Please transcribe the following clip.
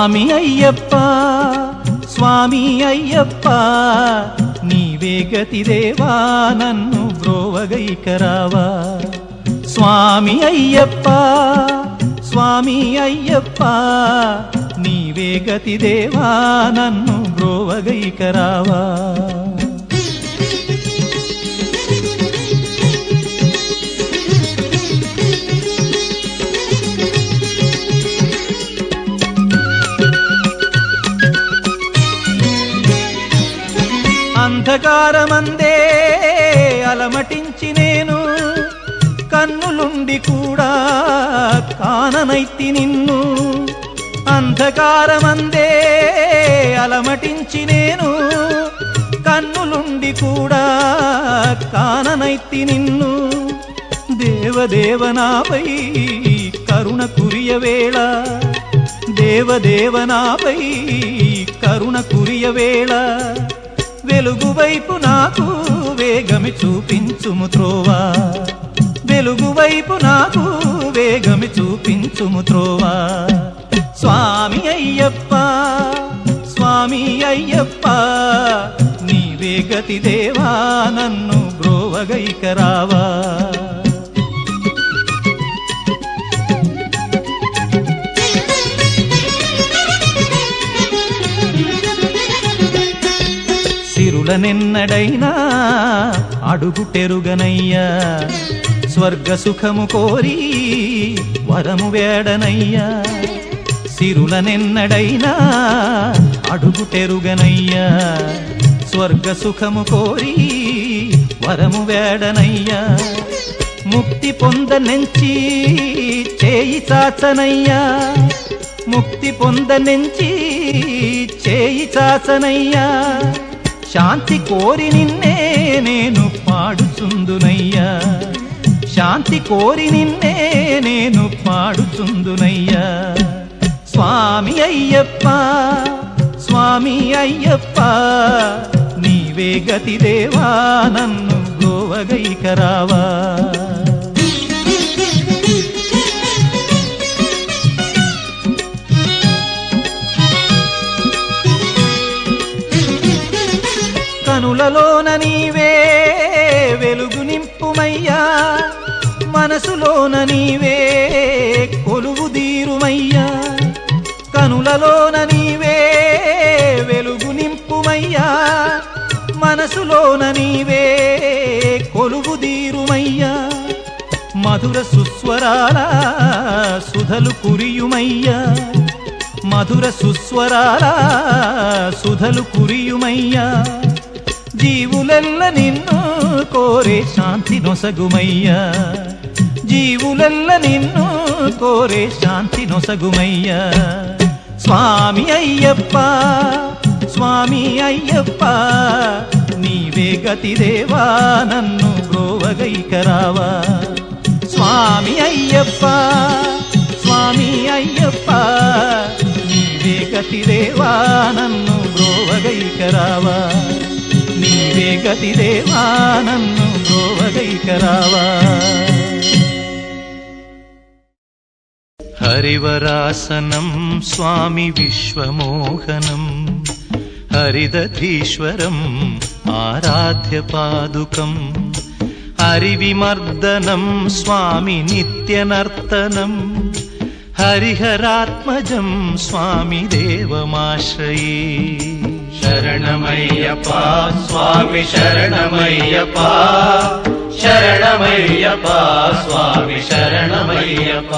స్వామి అయ్యప్ప స్వామి అయ్యప్ప నీవే గతి దేవా నన్ను బ్రోవగైకరావా స్వామి అయ్యప్ప స్వామి అయ్యప్ప నీవే గతి దేవా నన్ను బ్రోవగైకరావా అంధకారమందే అలమటించి నేను కన్నులుండి కూడా కాననైతి నిన్ను అంధకారమందే అలమటించి నేను కన్నులుండి కూడా కాననైతి నిన్ను దేవదేవనాపై కరుణ కురియవేళ దేవదేవనాపై కరుణ కురియవేళ వెలుగు వైపు నాకు వేగమి చూపించుము త్రోవా వెలుగు వైపు నాకు వేగమి చూపించుము త్రోవా స్వామి అయ్యప్ప స్వామి అయ్యప్ప నీవే గతి దేవా నన్ను బ్రోవగైకరావా సిరులనెన్నడైనా అడుగుటెరుగనయ్యా స్వర్గ సుఖము కోరి వరము వేడనయ్యా సిరులనెన్నడైనా అడుగుటెరుగనయ్యా స్వర్గ సుఖము కోరి వరము వేడనయ్యా ముక్తి పొందనెంచి చేయి చాచనయ్యా ముక్తి పొందనెంచి చేయి చాచనయ్యా శాంతి కోరి నిన్నే నేను పాడుచుందునయ్యా శాంతి కోరి నిన్నే నేను పాడుచుందునయ్యా స్వామి అయ్యప్ప స్వామి అయ్యప్ప నీవే గతి దేవా నన్ను బ్రోవగైకరావా కనులలోన నీవే వెలుగు నింపుమయ్యా మనసులోన నీవే కొలువు దీరుమయ్యా కనులలోన నీవే వెలుగు నింపుమయ్యా మనసులోన నీవే కొలువు దీరుమయ్యా మధుర సుస్వరాల సుధలు కురియుమయ్యా మధుర సుస్వరాల సుధలు కురియుమయ్యా జీవులెల్ల నిన్ను కోరే శాంతి నొసగుమయ్యా జీవులెల్ల నిన్ను కోరే శాంతి నొసగుమయ్యా స్వామి అయ్యప్ప స్వామి అయ్యప్ప నీవే గతి దేవా నన్ను బ్రోవగైకరావా స్వామి అయ్యప్ప స్వామి అయ్యప్ప నీవే గతి దేవా నన్ను బ్రోవగైకరావా నీవే గతి దేవా నన్ను బ్రోవగైకరావా హరివరాసనం స్వామి విశ్వమోహనం హరిదధీశ్వరం ఆరాధ్య పాదుకం హరివిమర్దనం స్వామి నిత్యనర్తనం హరిహరాత్మజం స్వామి దేవమాశ్రయే శరణమయ్యప్ప స్వామి శరణమయ్యప్ప శరణమయ్యప్ప స్వామి శరణమయ్యప్ప